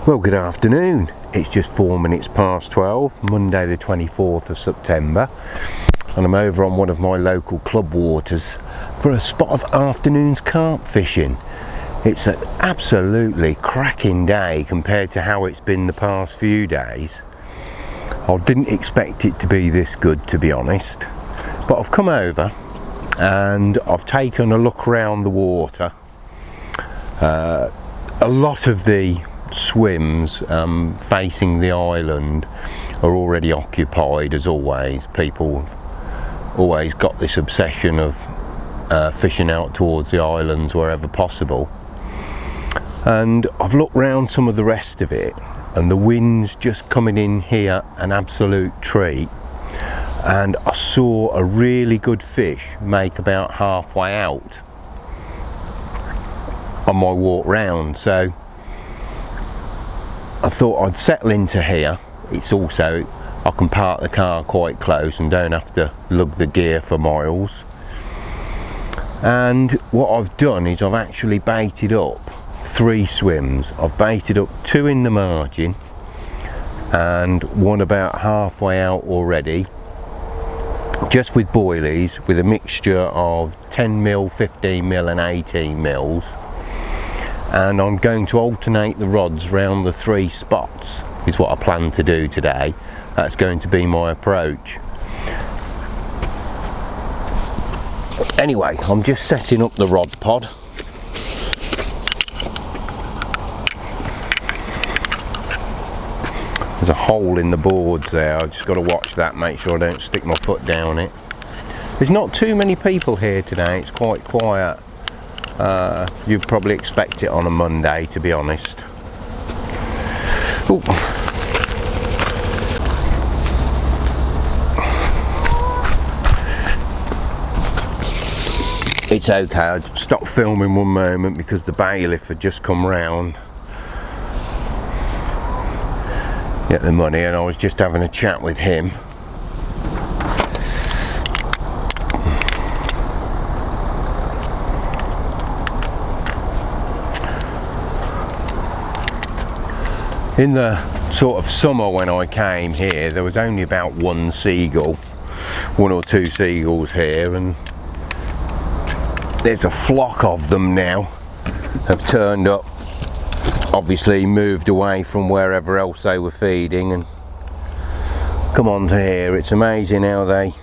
Well, good afternoon. It's just 4 minutes past 12, Monday the 24th of September, and I'm over on one of my local club waters for a spot of afternoon's carp fishing. It's an absolutely cracking day compared to how it's been the past few days. I didn't expect it to be this good, to be honest, but I've come over and I've taken a look around the water. A lot of the swims facing the island are already occupied, as always. People have always got this obsession of fishing out towards the islands wherever possible, and I've looked round some of the rest of it, and the wind's just coming in here an absolute treat, and I saw a really good fish make about halfway out on my walk round, so I thought I'd settle into here. It's also, I can park the car quite close and don't have to lug the gear for miles. And what I've done is I've actually baited up 3 swims. I've baited up 2 in the margin and one about halfway out already, just with boilies, with a mixture of 10mm, 15mm and 18mm. And I'm going to alternate the rods round the 3 spots is what I plan to do today. That's going to be my approach. Anyway, I'm just setting up the rod pod. There's a hole in the boards there. I've just got to watch that, make sure I don't stick my foot down it. There's not too many people here today, it's quite quiet. You'd probably expect it on a Monday, to be honest. Ooh. It's okay, I stopped filming one moment because the bailiff had just come round, get the money, and I was just having a chat with him. In the sort of summer when I came here, there was only about 1 seagull, 1 or 2 seagulls here, and there's a flock of them now, have turned up, obviously moved away from wherever else they were feeding and come on to here. It's amazing how they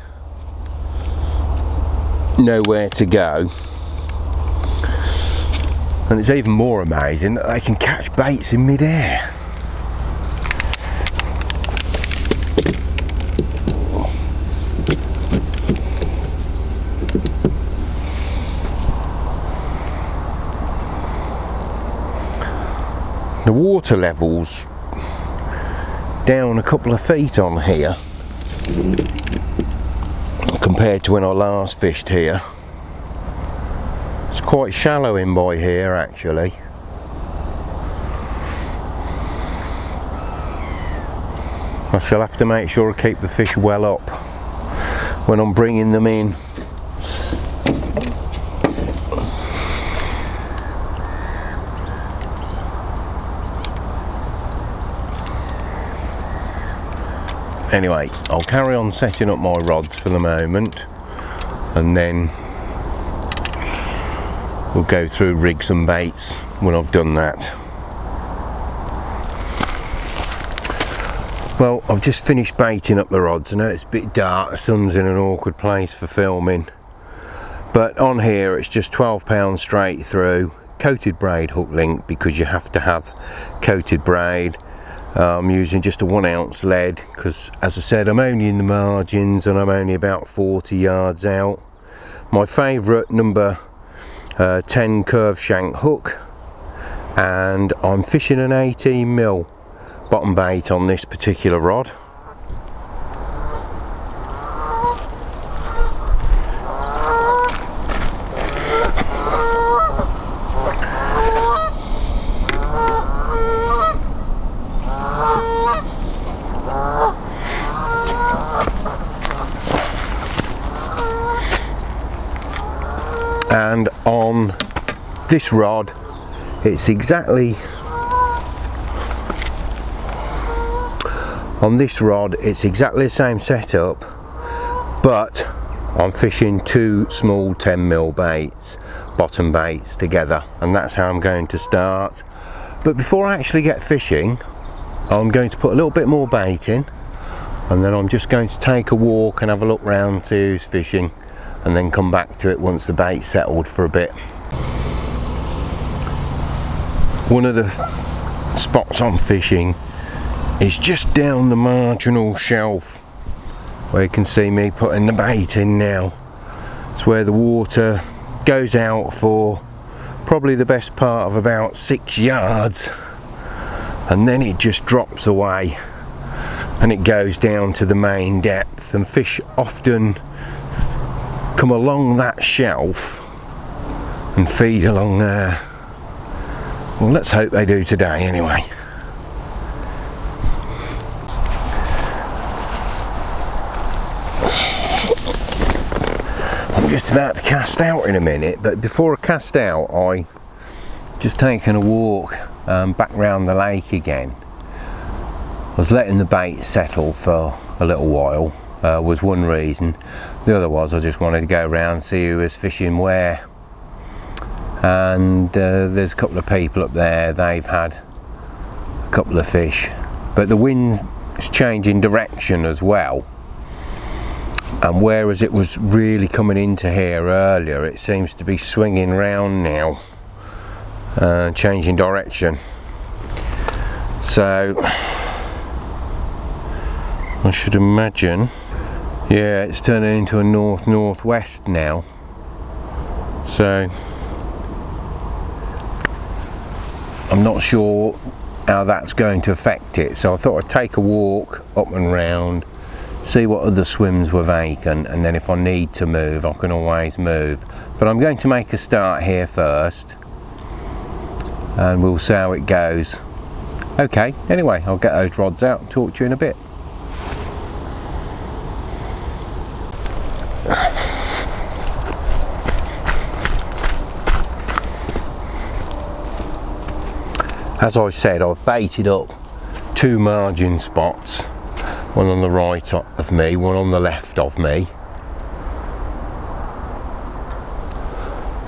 know where to go, and it's even more amazing that they can catch baits in mid-air. The water level's down a couple of feet on here compared to when I last fished here. It's quite shallow in by here actually. I shall have to make sure I keep the fish well up when I'm bringing them in. Anyway, I'll carry on setting up my rods for the moment, and then we'll go through rigs and baits when I've done that. Well, I've just finished baiting up the rods. I know it's a bit dark, the sun's in an awkward place for filming, but on here it's just £12 straight through, coated braid hook link because you have to have coated braid. I'm using just a 1 ounce lead because, as I said, I'm only in the margins and I'm only about 40 yards out. My favourite number 10 curve shank hook, and I'm fishing an 18mm bottom bait on this particular rod. And on this rod it's exactly On this rod it's exactly the same setup, but I'm fishing two small 10mm baits, bottom baits together, and that's how I'm going to start. But before I actually get fishing, I'm going to put a little bit more bait in, and then I'm just going to take a walk and have a look round, see who's fishing, and then come back to it once the bait's settled for a bit. One of the spots I'm fishing is just down the marginal shelf where you can see me putting the bait in now. It's where the water goes out for probably the best part of about 6 yards, and then it just drops away and it goes down to the main depth, and fish often come along that shelf and feed along there. Well, let's hope they do today anyway. I'm just about to cast out in a minute, but before I cast out, I just taken a walk back round the lake again. I was letting the bait settle for a little while, was one reason. The other was I just wanted to go around, see who was fishing where. And there's a couple of people up there, they've had a couple of fish, but the wind is changing direction as well, and whereas it was really coming into here earlier, it seems to be swinging round now, changing direction. So I should imagine, yeah, it's turning into a north-northwest now, so I'm not sure how that's going to affect it. So I thought I'd take a walk up and round, see what other swims were vacant, and then if I need to move, I can always move. But I'm going to make a start here first, and we'll see how it goes. Okay, anyway, I'll get those rods out and talk to you in a bit. As I said, I've baited up two margin spots, one on the right of me, one on the left of me.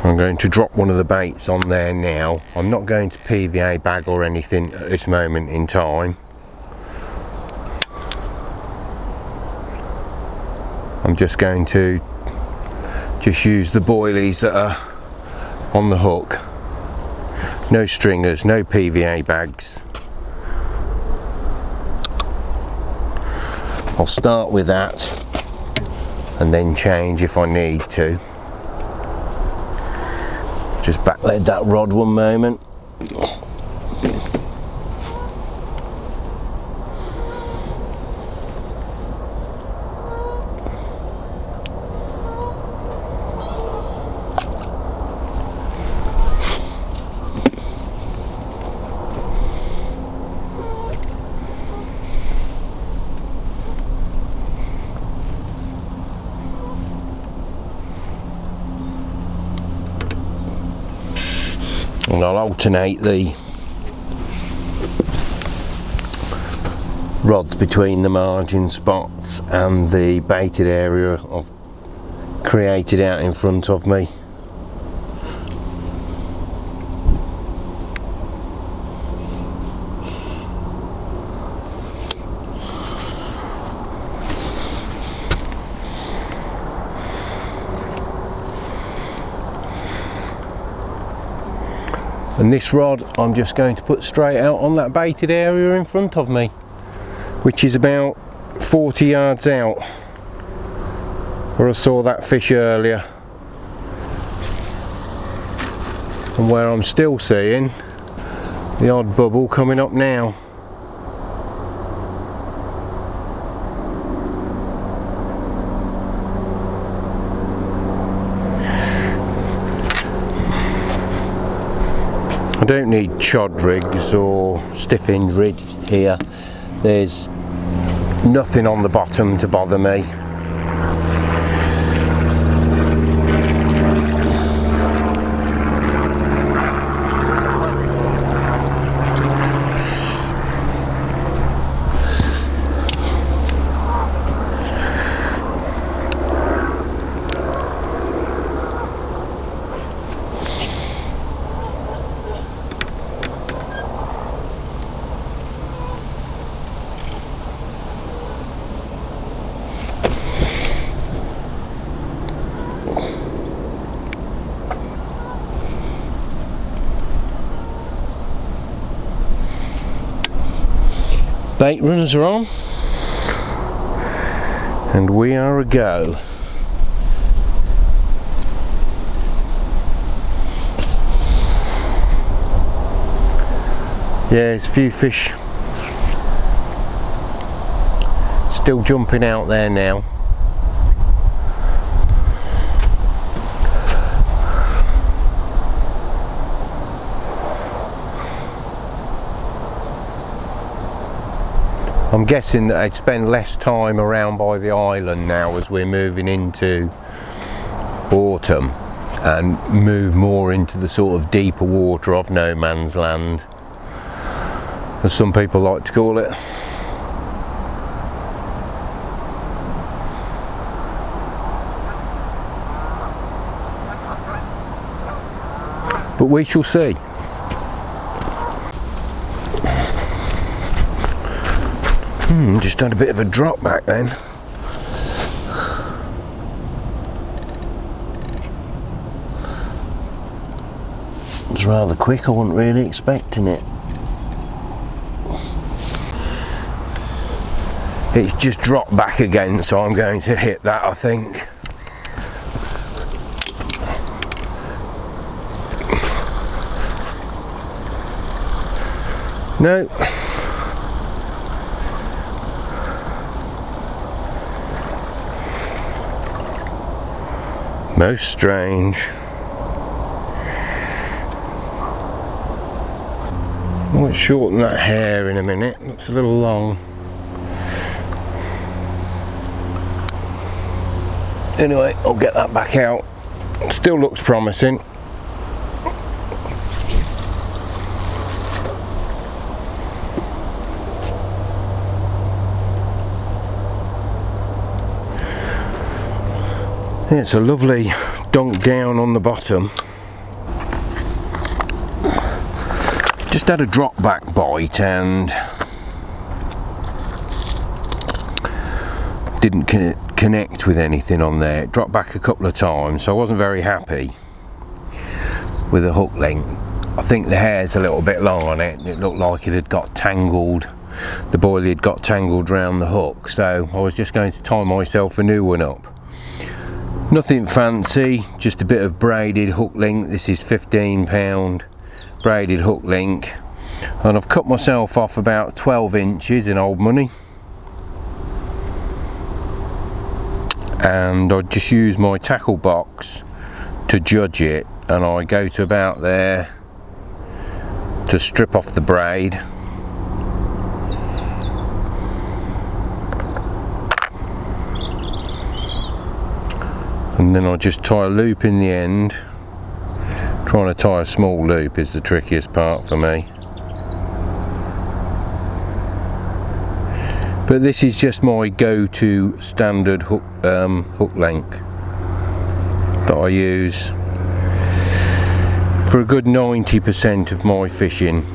I'm going to drop one of the baits on there now. I'm not going to PVA bag or anything at this moment in time. I'm just going to use the boilies that are on the hook. No stringers, no PVA bags. I'll start with that and then change if I need to. Just backlead that rod one moment. And I'll alternate the rods between the margin spots and the baited area I've created out in front of me. And this rod I'm just going to put straight out on that baited area in front of me, which is about 40 yards out where I saw that fish earlier, and where I'm still seeing the odd bubble coming up now. I don't need chod rigs or stiff end rigs here. There's nothing on the bottom to bother me. Bait runners are on, and we are a go. Yeah, there's a few fish still jumping out there now. I'm guessing that they'd spend less time around by the island now as we're moving into autumn and move more into the sort of deeper water of no man's land, as some people like to call it. But we shall see. Just had a bit of a drop back then. It was rather quick, I wasn't really expecting it. It's just dropped back again, so I'm going to hit that, I think. No. Most strange. I might shorten that hair in a minute, looks a little long. Anyway, I'll get that back out. Still looks promising. It's a lovely dunk down on the bottom. Just had a drop back bite and didn't connect with anything on there. It dropped back a couple of times, so I wasn't very happy with the hook length. I think the hair's a little bit long on it. It looked like it had got tangled. The boilie had got tangled around the hook, so I was just going to tie myself a new one up. Nothing fancy, just a bit of braided hook link. This is £15 braided hook link, and I've cut myself off about 12 inches in old money, and I just use my tackle box to judge it, and I go to about there to strip off the braid. And then I just tie a loop in the end. Trying to tie a small loop is the trickiest part for me. But this is just my go-to standard hook length that I use for a good 90% of my fishing.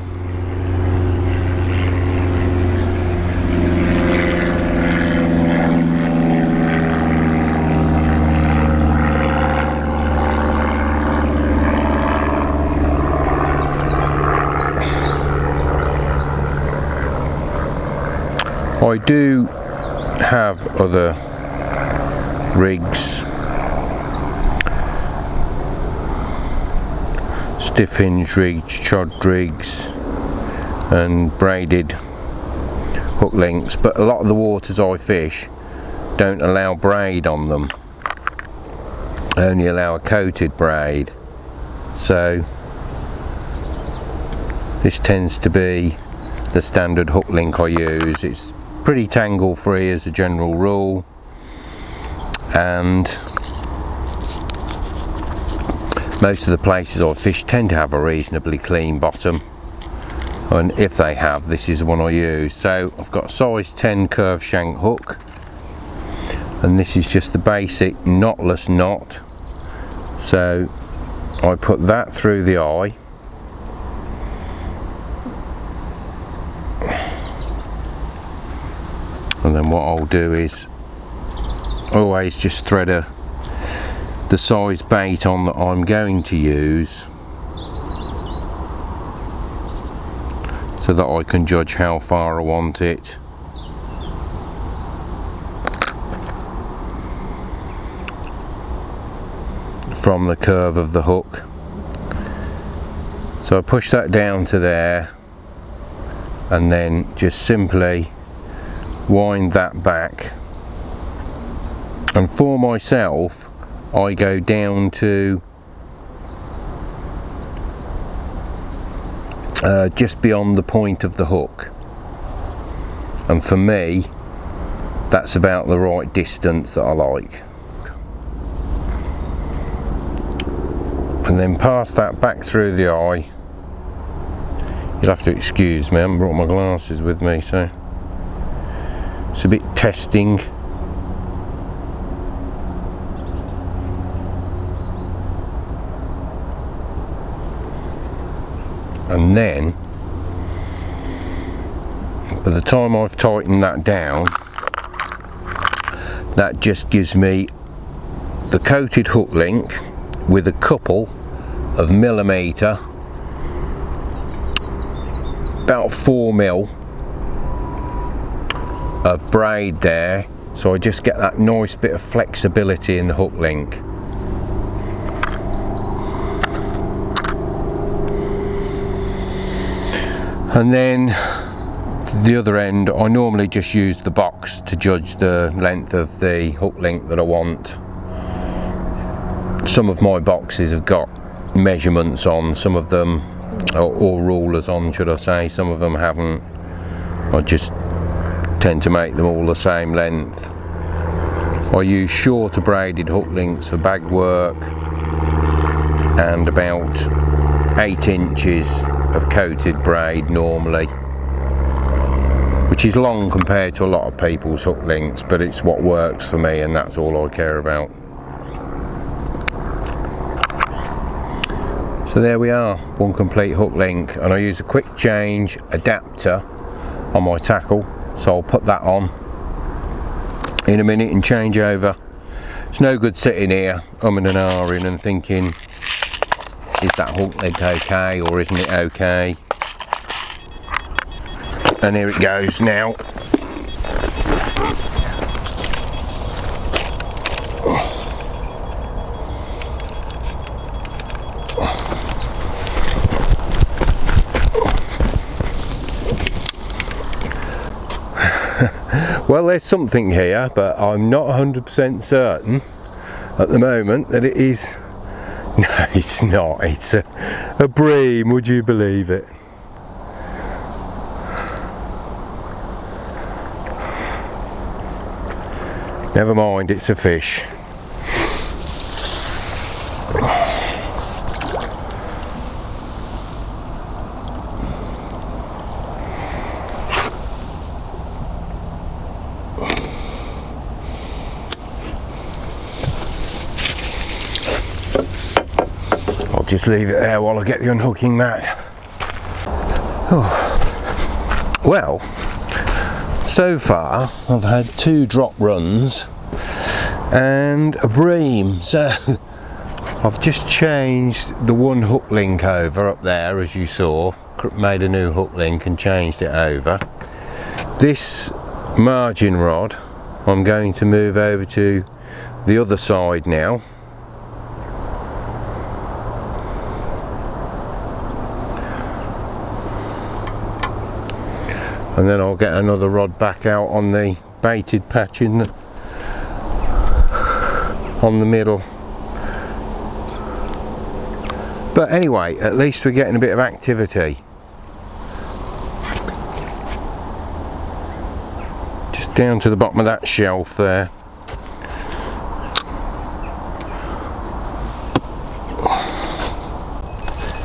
I do have other rigs, stiff hinge rigs, chod rigs and braided hook links, but a lot of the waters I fish don't allow braid on them, they only allow a coated braid, so this tends to be the standard hook link I use. It's pretty tangle free as a general rule, and most of the places I fish tend to have a reasonably clean bottom, and if they have, this is the one I use. So I've got a size 10 curved shank hook, and this is just the basic knotless knot, so I put that through the eye. And then what I'll do is always just thread the size bait on that I'm going to use so that I can judge how far I want it. From the curve of the hook. So I push that down to there and then just simply wind that back, and for myself I go down to just beyond the point of the hook, and for me that's about the right distance that I like. And then pass that back through the eye. You'll have to excuse me, I haven't brought my glasses with me, so it's a bit testing. And then, by the time I've tightened that down, that just gives me the coated hook link with a couple of millimetre, about 4mm of braid there, so I just get that nice bit of flexibility in the hook link. And then the other end, I normally just use the box to judge the length of the hook link that I want. Some of my boxes have got measurements on, some of them, or rulers on should I say, some of them haven't. I just tend to make them all the same length. I use shorter braided hook links for bag work and about 8 inches of coated braid normally, which is long compared to a lot of people's hook links, but it's what works for me and that's all I care about. So there we are, one complete hook link, and I use a quick change adapter on my tackle, so I'll put that on in a minute and change over. It's no good sitting here umming and ahhing and thinking, is that hook link okay or isn't it okay? And here it goes now. Well, there's something here, but I'm not 100% certain at the moment that it is. No, it's not. It's a bream, would you believe it? Never mind, it's a fish. Just leave it there while I get the unhooking mat. Oh. Well, so far I've had 2 drop runs and a bream, so I've just changed the one hook link over up there, as you saw, made a new hook link and changed it over. This margin rod I'm going to move over to the other side now. And then I'll get another rod back out on the baited patch on the middle. But anyway, at least we're getting a bit of activity. Just down to the bottom of that shelf there.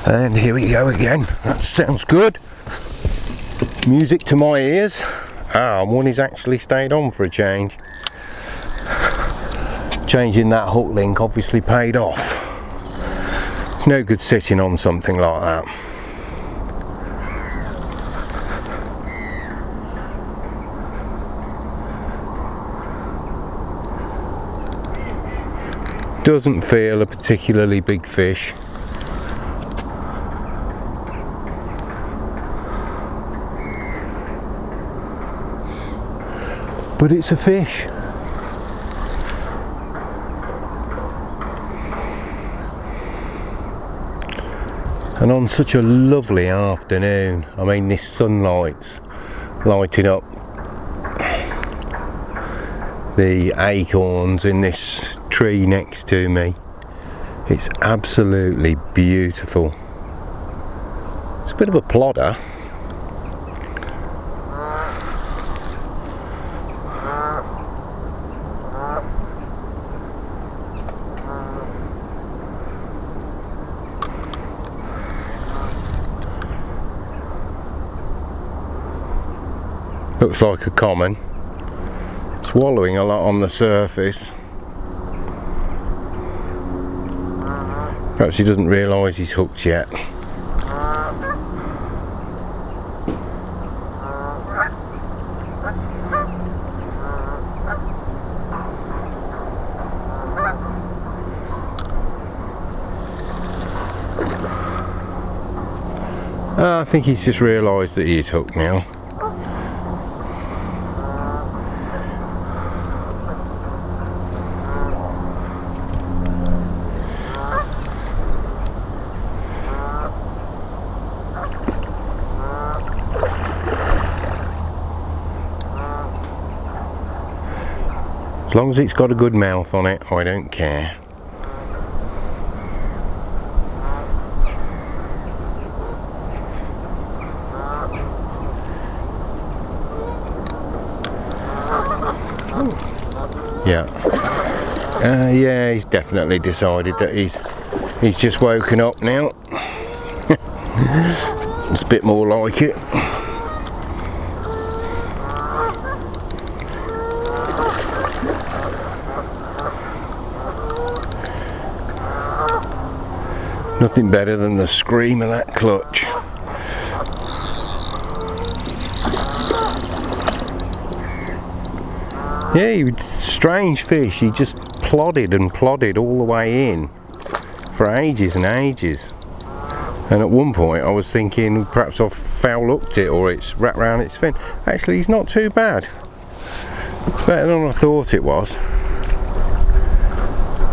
And here we go again. That sounds good. Music to my ears. One is actually stayed on for a change. Changing that hook link obviously paid off. It's no good sitting on something like that. Doesn't feel a particularly big fish. but it's a fish. And on such a lovely afternoon, I mean, this sunlight's lighting up the acorns in this tree next to me. It's absolutely beautiful. It's a bit of a plodder. Looks like a common. Swallowing a lot on the surface. Perhaps he doesn't realise he's hooked yet. I think he's just realised that he's hooked now. As long as it's got a good mouth on it, I don't care. Yeah, he's definitely decided that he's just woken up now. It's a bit more like it. Nothing better than the scream of that clutch. Yeah, he was a strange fish. He just plodded and plodded all the way in for ages and ages. And at one point I was thinking perhaps I've foul hooked it or it's wrapped around its fin. Actually, he's not too bad. It's better than I thought it was.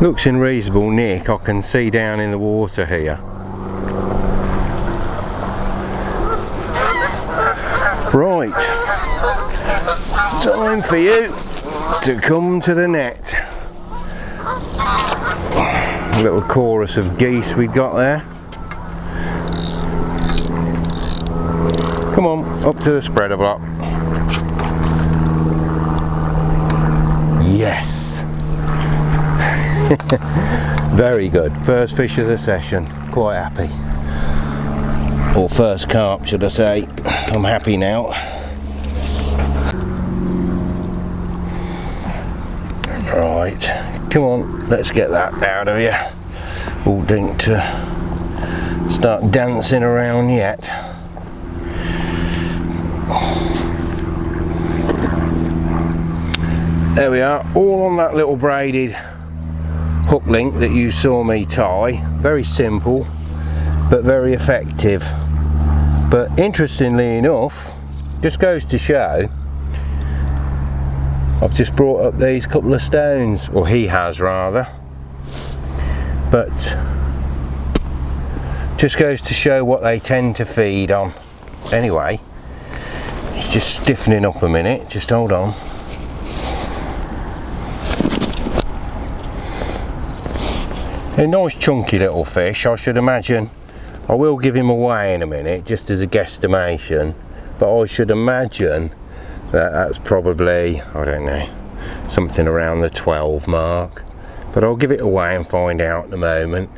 Looks in reasonable nick. I can see down in the water here. Right, time for you to come to the net. A little chorus of geese we got there. Come on, up to the spreader block. Yes. Very good. First fish of the session. Quite happy. Or first carp, should I say. I'm happy now. Right, come on, let's get that out of you. All didn't start dancing around yet. There we are, all on that little braided hook link that you saw me tie. Very simple, but very effective. But interestingly enough, just goes to show, I've just brought up these couple of stones, or he has rather, but just goes to show what they tend to feed on. Anyway, it's just stiffening up a minute, just hold on. A nice chunky little fish, I should imagine. I will give him away in a minute, just as a guesstimation, but I should imagine that that's probably, I don't know, something around the 12 mark. But I'll give it away and find out in a moment.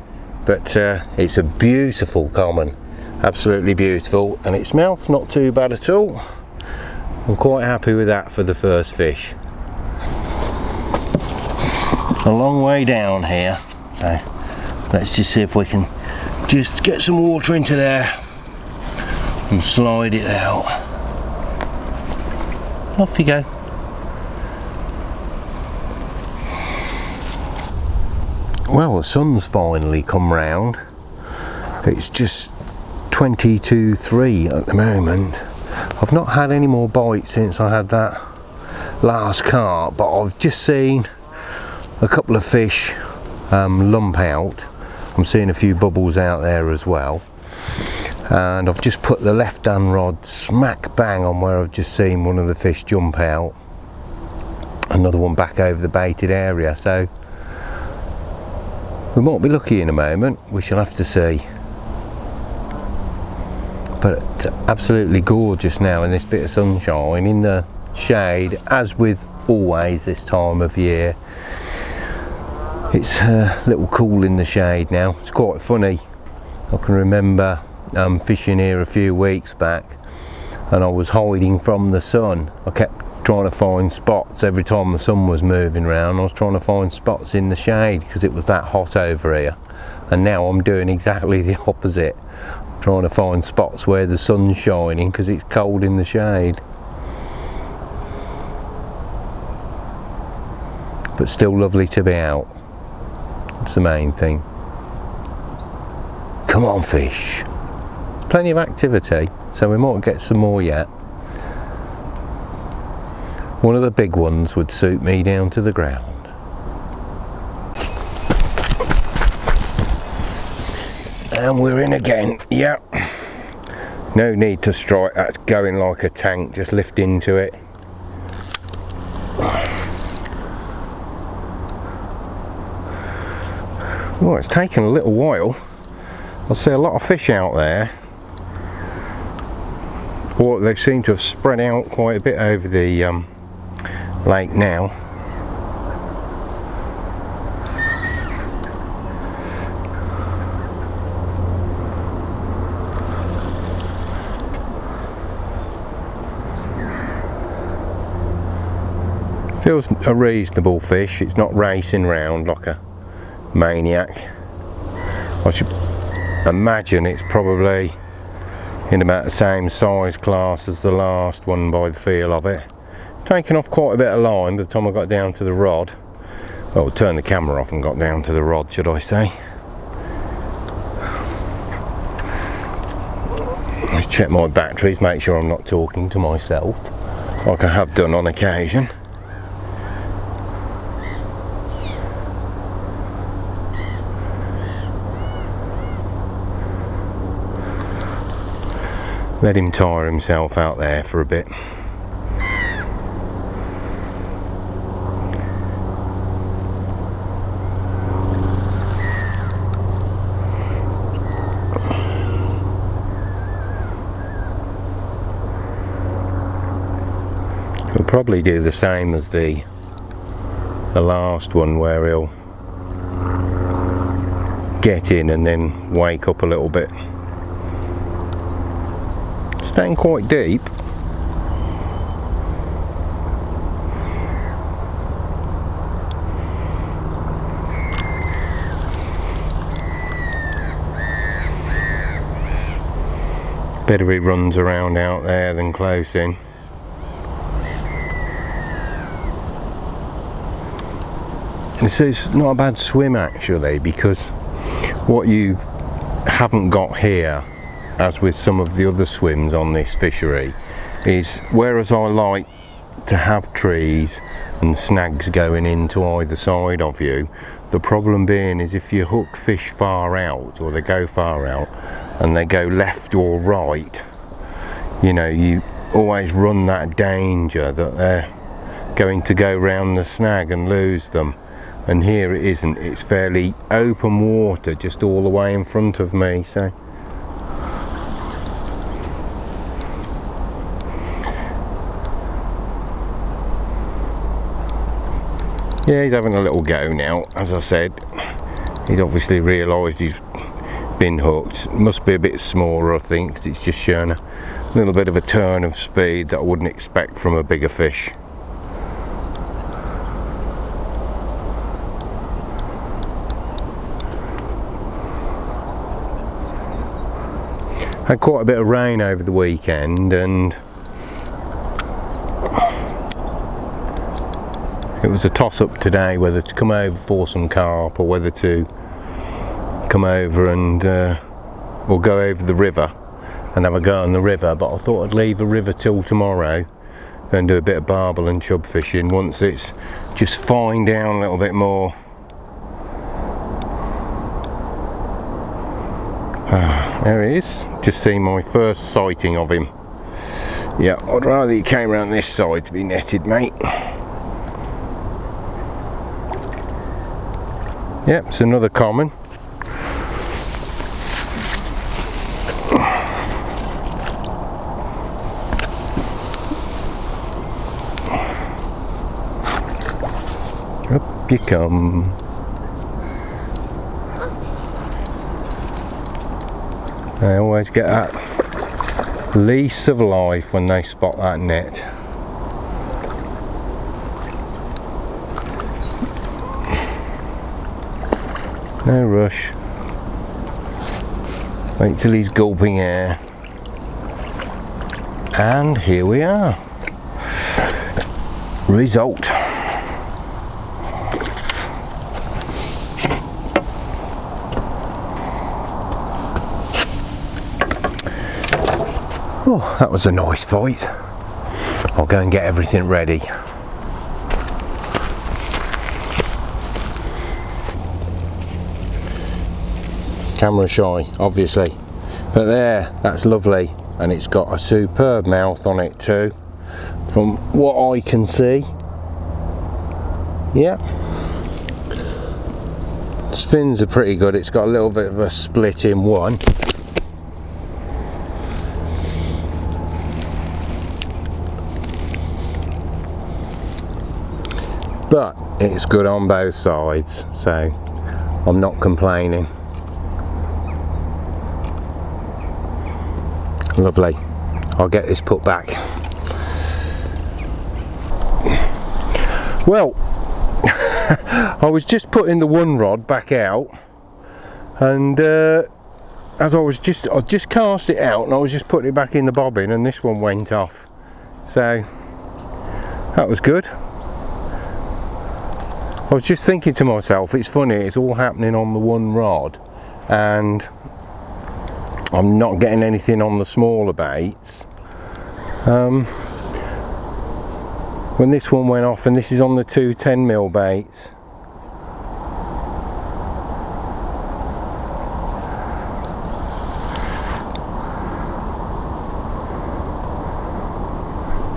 But it's a beautiful common, absolutely beautiful, and its mouth's not too bad at all. I'm quite happy with that for the first fish. A long way down here, so let's just see if we can just get some water into there and slide it out. Off you go. Well, the sun's finally come round. It's just 20 to 3 at the moment. I've not had any more bites since I had that last carp, but I've just seen a couple of fish lump out. I'm seeing a few bubbles out there as well, and I've just put the left hand rod smack bang on where I've just seen one of the fish jump out, another one back over the baited area, so we might be lucky in a moment. We shall have to see. But it's absolutely gorgeous now in this bit of sunshine in the shade, as with always this time of year. It's a little cool in the shade now. It's quite funny. I can remember fishing here a few weeks back, and I was hiding from the sun. I kept trying to find spots every time the sun was moving around. I was trying to find spots in the shade because it was that hot over here, and now I'm doing exactly the opposite. I'm trying to find spots where the sun's shining because it's cold in the shade. But still lovely to be out. That's the main thing. Come on, fish. Plenty of activity, so we might get some more yet. One of the big ones would suit me down to the ground. And we're in again. Yep. No need to strike. That's going like a tank. Just lift into it. Oh, it's taken a little while. I see a lot of fish out there. Or they seem to have spread out quite a bit over the lake now. Feels a reasonable fish. It's not racing round like a maniac. I should imagine it's probably in about the same size class as the last one by the feel of it. Taken off quite a bit of line by the time I got down to the rod. Well, turned the camera off and got down to the rod, should I say. Let's check my batteries, make sure I'm not talking to myself like I have done on occasion. Let him tire himself out there for a bit. He'll probably do the same as the last one, where he'll get in and then wake up a little bit. Staying quite deep. Better he runs around out there than close in. This is not a bad swim actually, because what you haven't got here, as with some of the other swims on this fishery, is whereas I like to have trees and snags going into either side of you, the problem being is if you hook fish far out, or they go far out and they go left or right, you know, you always run that danger that they're going to go round the snag and lose them. And here it isn't, it's fairly open water just all the way in front of me, so yeah, he's having a little go now. As I said, he's obviously realised he's been hooked. Must be a bit smaller, I think, because it's just shown a little bit of a turn of speed that I wouldn't expect from a bigger fish. Had quite a bit of rain over the weekend, and it was a toss-up today whether to come over for some carp or whether to come over and or go over the river and have a go on the river, but I thought I'd leave the river till tomorrow. and do a bit of barbel and chub fishing once it's just fined down a little bit more. There he is. Just seen my first sighting of him. Yeah, I'd rather he came around this side to be netted, mate. Yep, it's another common. Up you come. They always get that lease of life when they spot that net. No rush. Wait till he's gulping air. And here we are. Result. Oh, that was a nice fight. I'll go and get everything ready. Camera shy, obviously, but there, that's lovely, and it's got a superb mouth on it too, from what I can see. Yeah, its fins are pretty good. It's got a little bit of a split in one. But it's good on both sides, so I'm not complaining. Lovely. I'll get this put back. Well, I was just putting the one rod back out, and as I just cast it out and I was just putting it back in the bobbin, and this one went off. So that was good. I was just thinking to myself, it's funny, it's all happening on the one rod, and I'm not getting anything on the smaller baits. When this one went off, and this is on the two 10mm baits,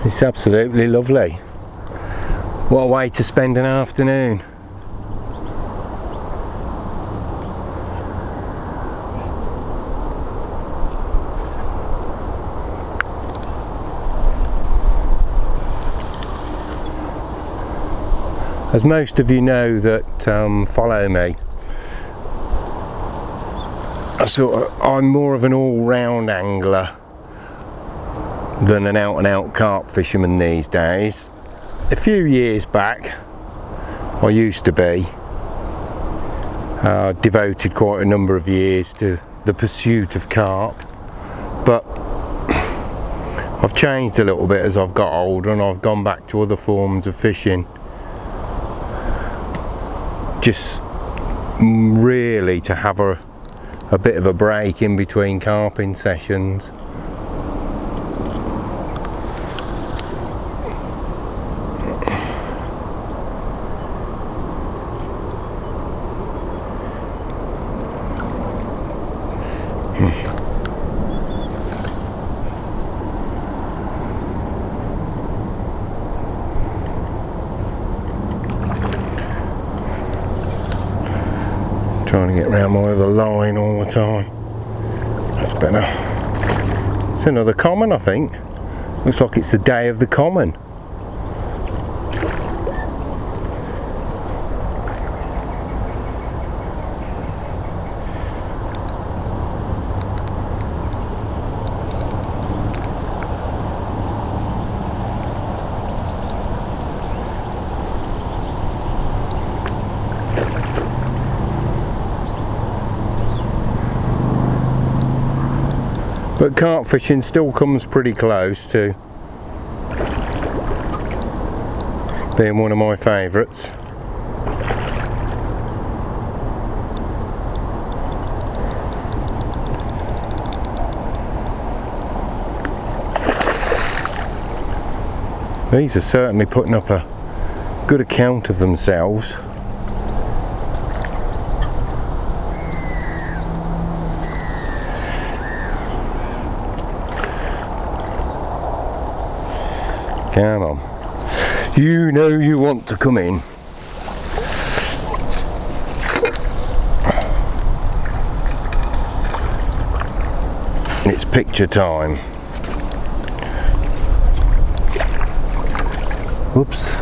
it's absolutely lovely. What a way to spend an afternoon. As most of you know that follow me, I'm more of an all-round angler than an out-and-out carp fisherman these days. A few years back, I used to be. Devoted quite a number of years to the pursuit of carp, but I've changed a little bit as I've got older, and I've gone back to other forms of fishing. Just really to have a bit of a break in between carping sessions. Trying to get around my other line all the time. That's better. It's another common, I think. Looks like it's the day of the common. But carp fishing still comes pretty close to being one of my favourites. These are certainly putting up a good account of themselves. Come on. You know you want to come in. It's picture time. Whoops.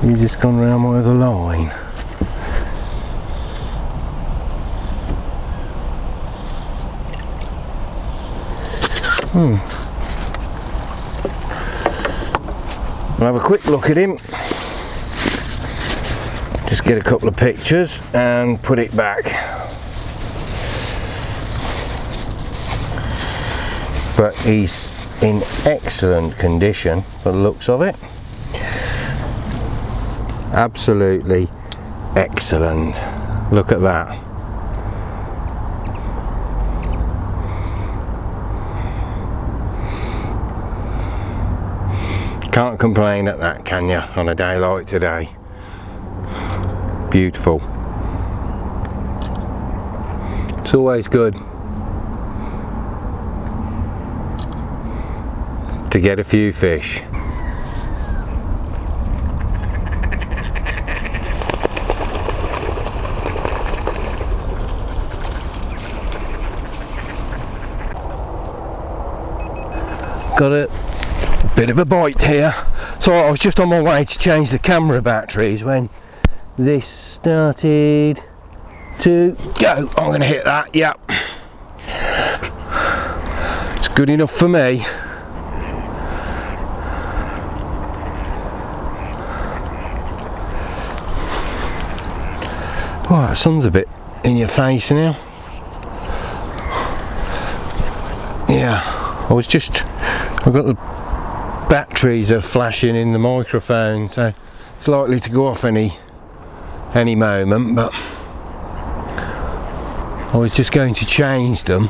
He's just gone round my other line. I'll have a quick look at him. Just get a couple of pictures and put it back. But he's in excellent condition by the looks of it. Absolutely excellent. Look at that. Can't complain at that, can you, on a day like today? Beautiful. It's always good to get a few fish. Got a bit of a bite here. So I was just on my way to change the camera batteries when this started to go. I'm going to hit that, yep. It's good enough for me. Oh, the sun's a bit in your face now. Yeah, I've got the batteries are flashing in the microphone, so it's likely to go off any moment, but I was just going to change them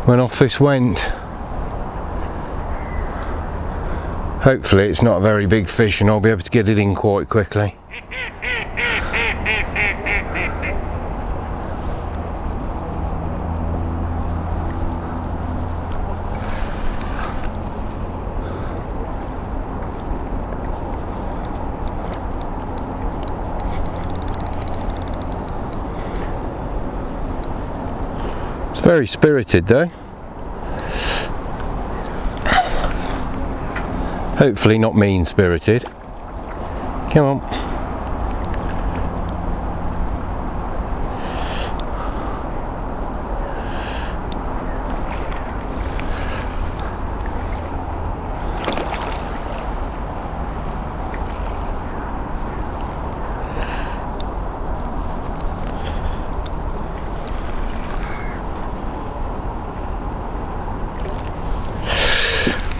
when off this went. Hopefully it's not a very big fish and I'll be able to get it in quite quickly. Very spirited though. Hopefully not mean-spirited. Come on.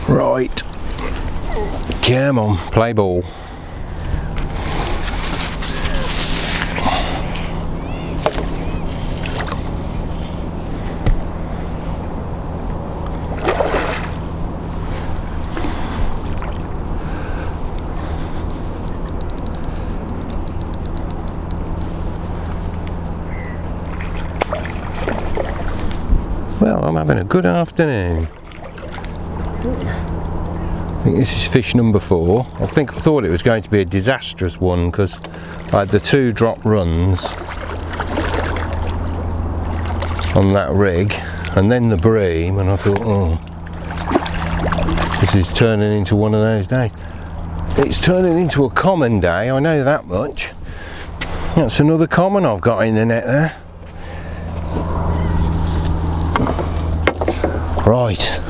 Right, come on, play ball. Well, I'm having a good afternoon. I think this is fish number 4. I thought it was going to be a disastrous one because I had the 2 drop runs on that rig and then the bream, and I thought, oh, this is turning into one of those days. It's turning into a common day, I know that much. That's another common I've got in the net there. Right.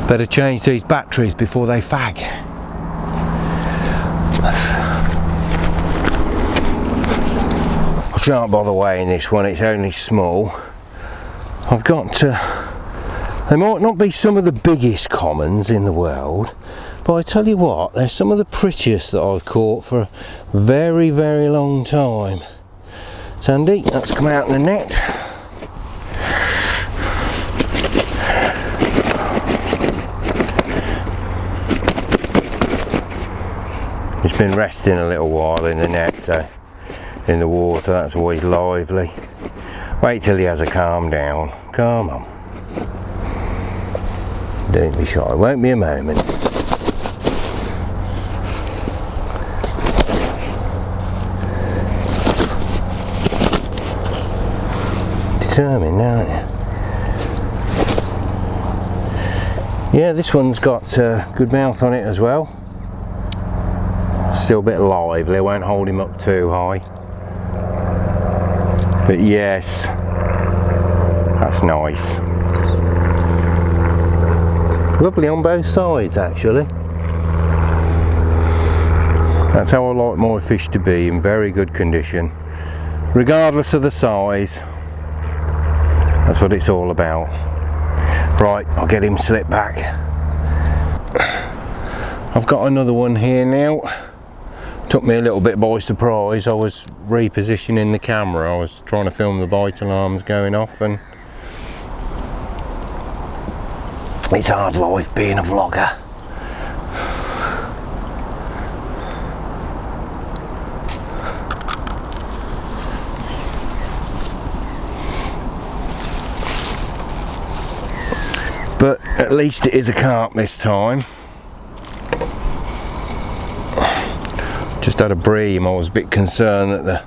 Better change these batteries before they fag. I shan't bother weighing this one, it's only small. I've got they might not be some of the biggest commons in the world, but I tell you what, they're some of the prettiest that I've caught for a very, very long time. Sandy, let's come out in the net. He's been resting a little while in the net, so in the water, that's always lively. Wait till he has a calm down. Come on. Don't be shy, won't be a moment. Determined, aren't you? Yeah, this one's got good mouth on it as well. Still a bit lively, I won't hold him up too high. But yes, that's nice. Lovely on both sides actually. That's how I like my fish to be, in very good condition. Regardless of the size. That's what it's all about. Right, I'll get him slipped back. I've got another one here now. Took me a little bit by surprise. I was repositioning the camera. I was trying to film the bite alarms going off, and it's hard life being a vlogger. But at least it is a carp this time. Just had a bream. I was a bit concerned that the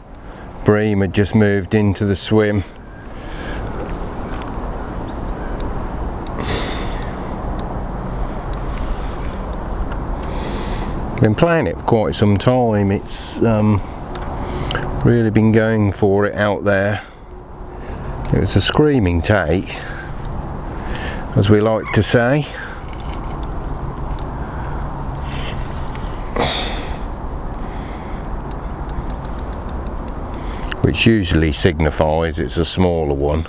bream had just moved into the swim. Been playing it for quite some time. It's really been going for it out there. It was a screaming take, as we like to say. Which usually signifies it's a smaller one.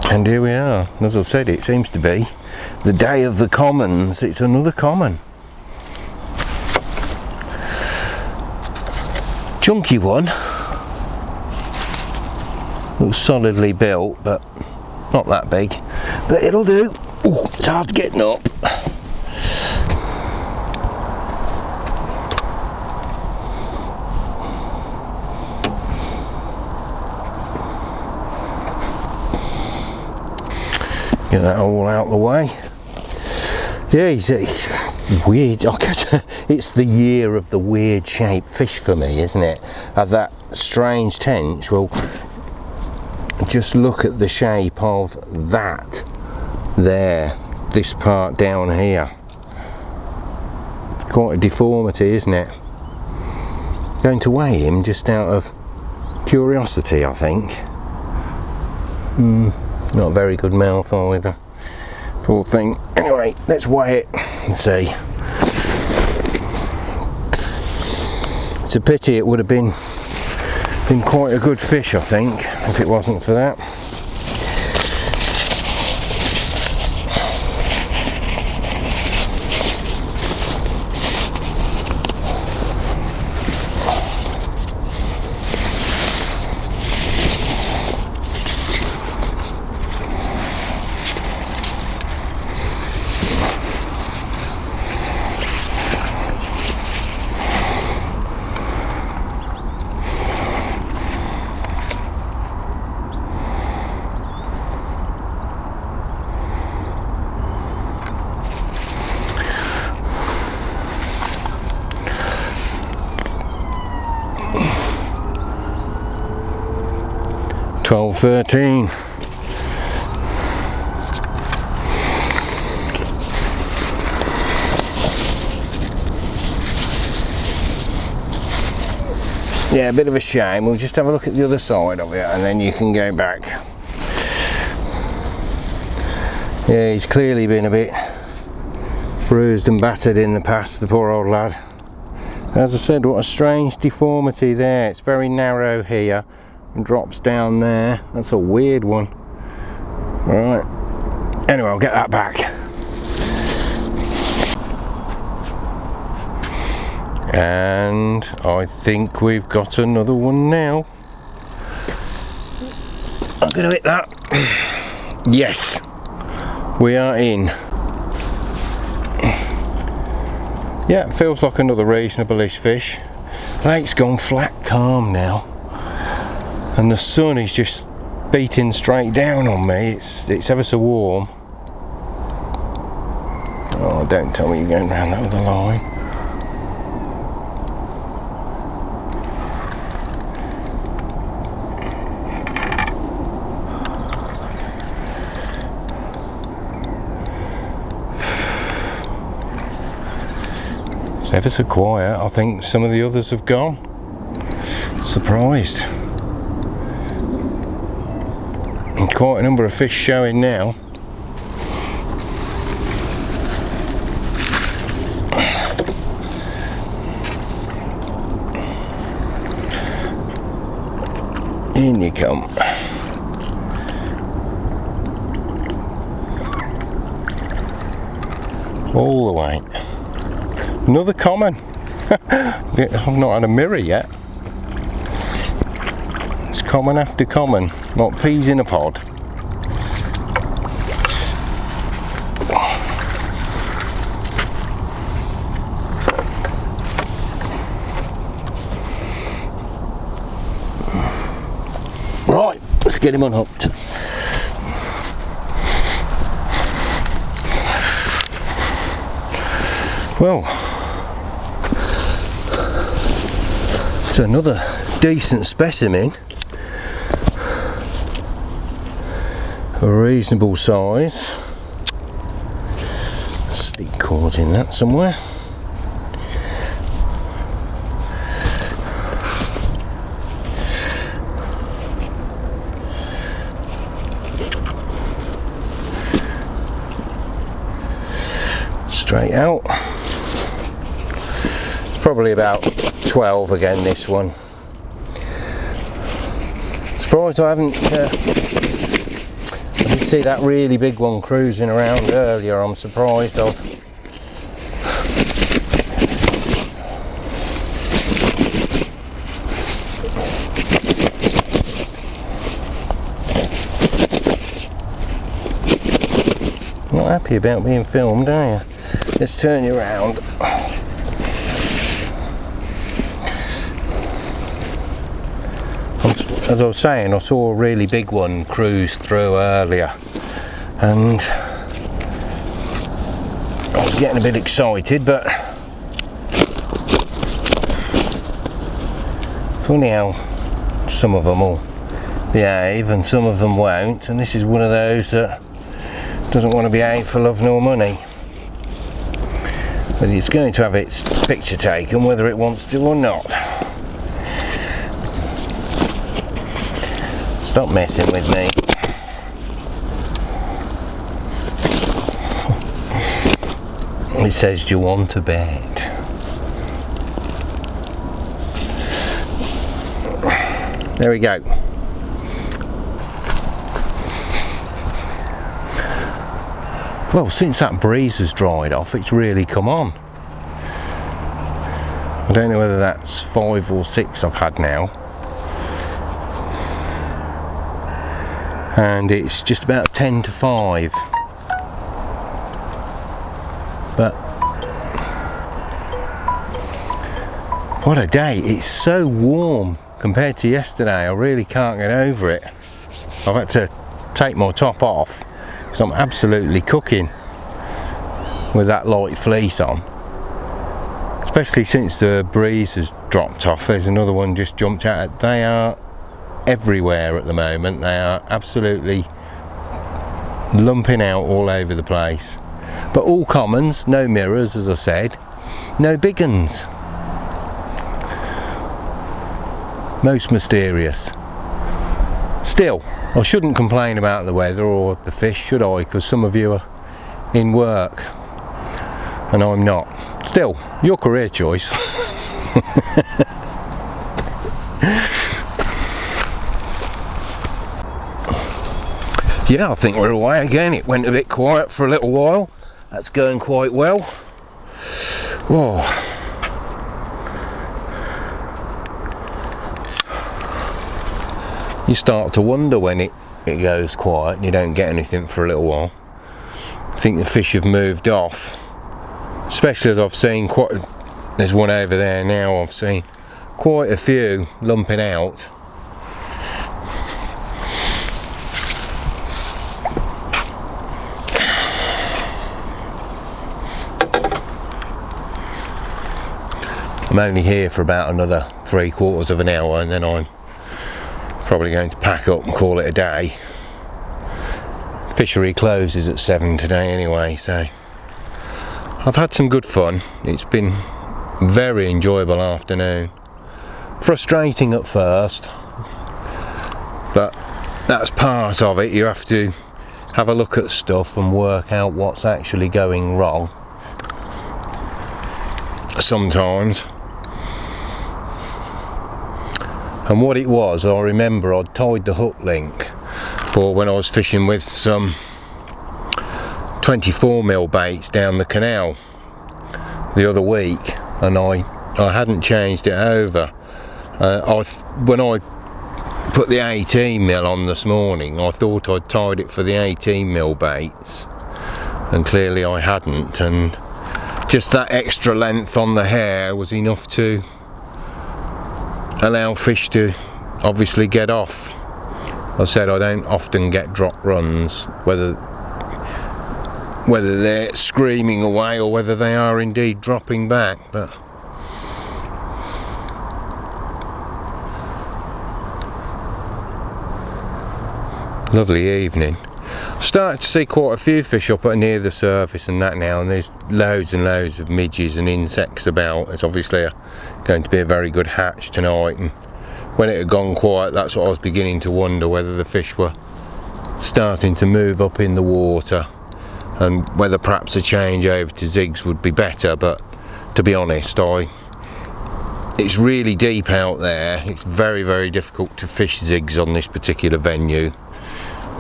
And here we are. As I said, it seems to be the day of the commons. It's another common. Chunky one. Looks solidly built, but not that big. But it'll do. Ooh, it's hard getting up. Get that all out the way. Yeah, he's weird. I guess it's the year of the weird shaped fish for me, isn't it? Of that strange tench. Well, just look at the shape of that there, this part down here. Quite a deformity, isn't it? Going to weigh him just out of curiosity, I think. Not a very good mouth either, poor thing. Anyway, let's weigh it and see. It's a pity. It would have been quite a good fish, I think, if it wasn't for that. $12.13. Yeah, a bit of a shame. We'll just have a look at the other side of it and then you can go back. Yeah, he's clearly been a bit bruised and battered in the past, the poor old lad. As I said, what a strange deformity there. It's very narrow here, and drops down there. That's a weird one. Right, anyway, I'll get that back. And I think we've got another one now. I'm going to hit that. Yes, we are in. Yeah, it feels like another reasonable-ish fish. Lake's gone flat calm now, and the sun is just beating straight down on me. It's ever so warm. Oh, don't tell me you're going round that with a line. It's ever so quiet. I think some of the others have gone. Surprised. And quite a number of fish showing now. In you come. All the way. Another common. I've not had a mirror yet. It's common after common, like peas in a pod. Right, let's get him unhooked. Well, it's another decent specimen, a reasonable size. Stick cord in that somewhere. Straight out. Probably about 12 again, this one. Surprised I didn't see that really big one cruising around earlier. I'm surprised of. Not happy about being filmed, are you? Let's turn you around. As I was saying, I saw a really big one cruise through earlier, and I was getting a bit excited, but funny how some of them will behave and some of them won't, and this is one of those that doesn't want to behave for love nor money. But it's going to have its picture taken whether it wants to or not. Stop messing with me. It says, do you want a bet? There we go. Well, since that breeze has dried off, it's really come on. I don't know whether that's 5 or 6 I've had now. And it's just about 10 to 5. But what a day. It's so warm compared to yesterday. I really can't get over it. I've had to take my top off because I'm absolutely cooking with that light fleece on. Especially since the breeze has dropped off. There's another one just jumped out. They are everywhere at the moment. They are absolutely lumping out all over the place, but all commons, no mirrors, as I said, no big uns. Most mysterious. Still, I shouldn't complain about the weather or the fish, should I? Because some of you are in work and I'm not. Still, your career choice. Yeah, I think we're away again. It went a bit quiet for a little while. That's going quite well. Whoa. You start to wonder when it goes quiet and you don't get anything for a little while. I think the fish have moved off, especially as I've seen there's one over there now, I've seen quite a few lumping out. I'm only here for about another 3/4 of an hour and then I'm probably going to pack up and call it a day. Fishery closes at 7 today anyway, so I've had some good fun. It's been a very enjoyable afternoon. Frustrating at first, but that's part of it. You have to have a look at stuff and work out what's actually going wrong sometimes. And what it was, I remember I'd tied the hook link for when I was fishing with some 24mm baits down the canal the other week, and I hadn't changed it over. When I put the 18mm on this morning, I thought I'd tied it for the 18mm baits, and clearly I hadn't, and just that extra length on the hair was enough to allow fish to obviously get off. I said I don't often get drop runs, whether they're screaming away or whether they are indeed dropping back, but lovely evening. Started to see quite a few fish up near the surface and that now, and there's loads and loads of midges and insects about. It's obviously going to be a very good hatch tonight, and when it had gone quiet, that's what I was beginning to wonder, whether the fish were starting to move up in the water and whether perhaps a change over to zigs would be better. But to be honest, it's really deep out there. It's very, very difficult to fish zigs on this particular venue,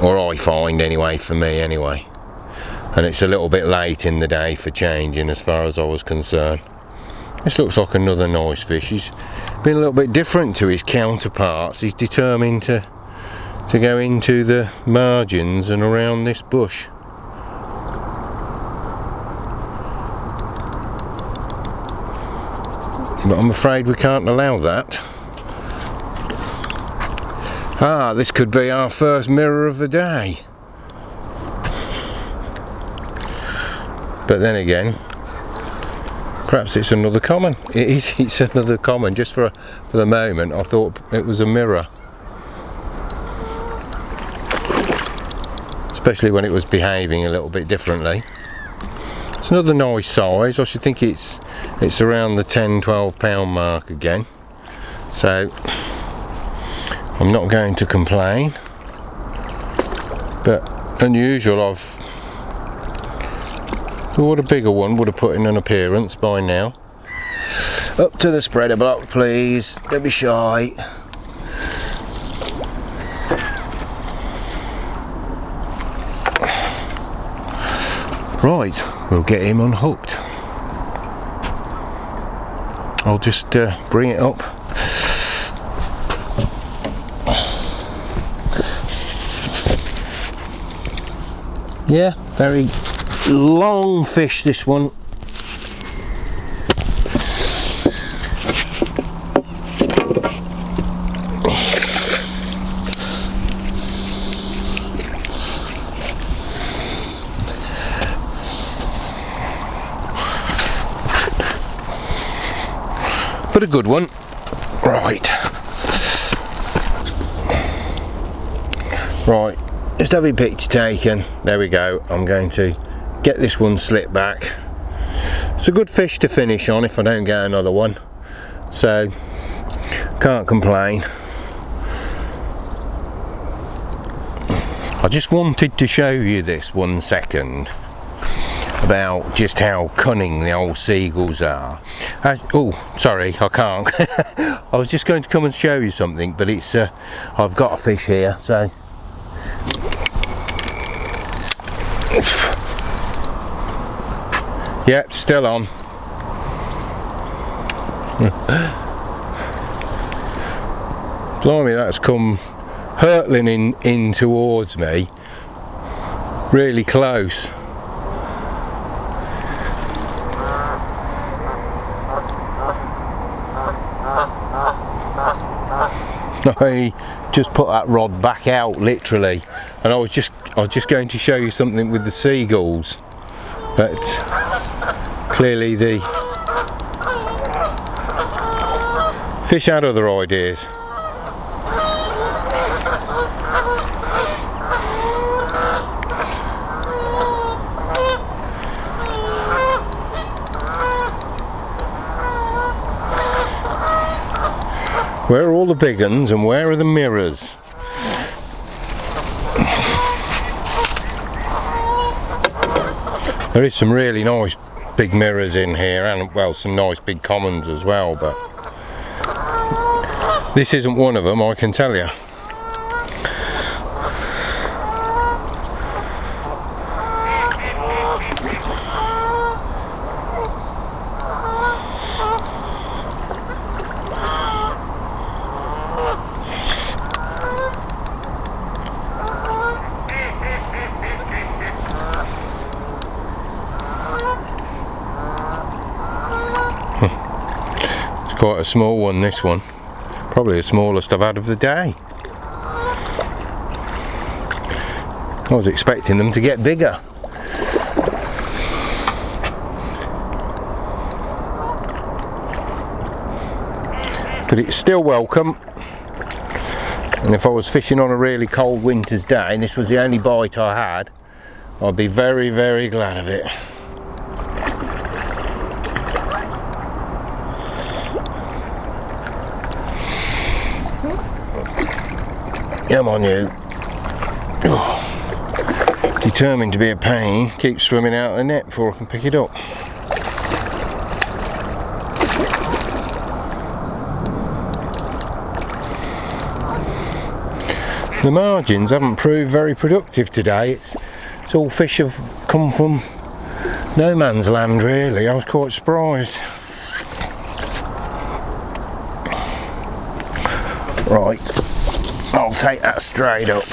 or I find anyway, for me anyway, and it's a little bit late in the day for changing as far as I was concerned. This looks like another nice fish. He's been a little bit different to his counterparts. He's determined to go into the margins and around this bush. But I'm afraid we can't allow that. Ah, this could be our first mirror of the day. But then again, perhaps it's another common. It's another common. Just for the moment, I thought it was a mirror. Especially when it was behaving a little bit differently. It's another nice size. I should think it's around the 10-12 pound mark again. So I'm not going to complain, but unusual. I've thought a bigger one would have put in an appearance by now. Up to the spreader block, please. Don't be shy. Right, we'll get him unhooked. I'll just bring it up. Yeah, very long fish, this one. But a good one. Right. Right. Just have a picture taken. There we go. I'm going to get this one slipped back. It's a good fish to finish on if I don't get another one, so can't complain. I just wanted to show you this 1 second about just how cunning the old seagulls are. Oh, sorry, I can't. I was just going to come and show you something, but it's I've got a fish here, so Yep, still on. Blimey, that's come hurtling in towards me, really close. I just put that rod back out, literally, and I was just going to show you something with the seagulls, but clearly the fish had other ideas. Where are all the big uns and where are the mirrors? There is some really nice big mirrors in here, and well, some nice big commons as well, but this isn't one of them, I can tell you. Quite a small one, this one. Probably the smallest I've had of the day. I was expecting them to get bigger. But it's still welcome. And if I was fishing on a really cold winter's day and this was the only bite I had, I'd be very, very glad of it. Come on, you. Oh. Determined to be a pain, keep swimming out of the net before I can pick it up. The margins haven't proved very productive today. It's all fish have come from no man's land, really. I was quite surprised. Right. I'll take that straight up.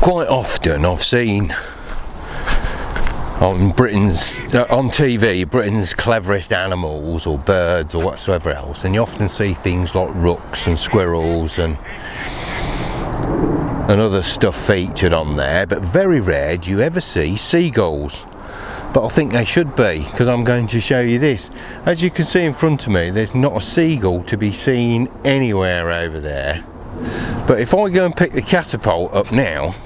Quite often I've seen on TV Britain's cleverest animals or birds or whatsoever else, and you often see things like rooks and squirrels and other stuff featured on there, but very rare do you ever see seagulls. But I think they should be, because I'm going to show you this. As you can see in front of me, there's not a seagull to be seen anywhere over there. But if I go and pick the catapult up now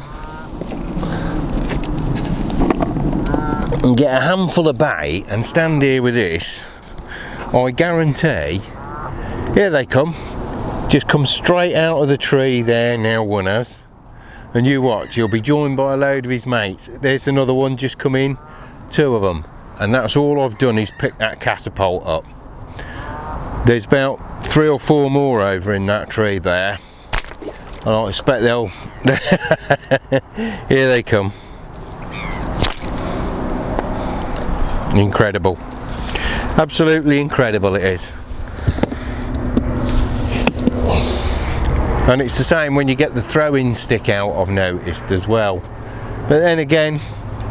and get a handful of bait and stand here with this, I guarantee, here they come. Just come straight out of the tree there now, one has. And you watch, he'll be joined by a load of his mates. There's another one just come in, 2 of them. And that's all I've done is pick that catapult up. There's about 3 or 4 more over in that tree there. And I expect they'll... Here they come. Incredible. Absolutely incredible it is. And it's the same when you get the throwing stick out, I've noticed as well. But then again,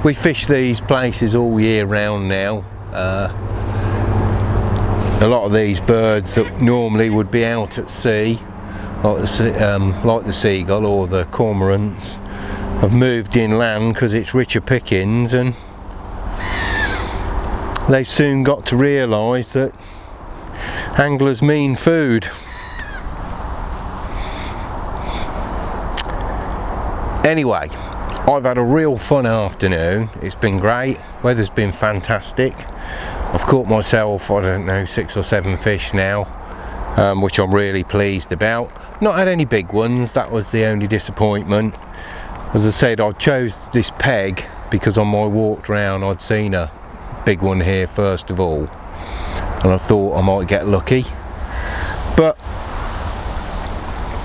we fish these places all year round now. A lot of these birds that normally would be out at sea, like the seagull or the cormorants, have moved inland because it's richer pickings, and they've soon got to realise that anglers mean food. Anyway, I've had a real fun afternoon. It's been great, weather's been fantastic. I've caught myself, I don't know, 6 or 7 fish now, which I'm really pleased about. Not had any big ones, that was the only disappointment. As I said, I chose this peg because on my walk round I'd seen her big one here first of all, and I thought I might get lucky, but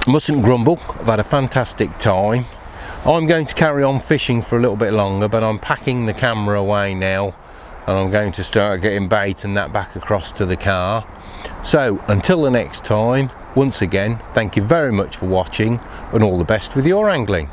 mustn't grumble. I've had a fantastic time. I'm going to carry on fishing for a little bit longer, but I'm packing the camera away now, and I'm going to start getting bait and that back across to the car. So until the next time, once again, thank you very much for watching, and all the best with your angling.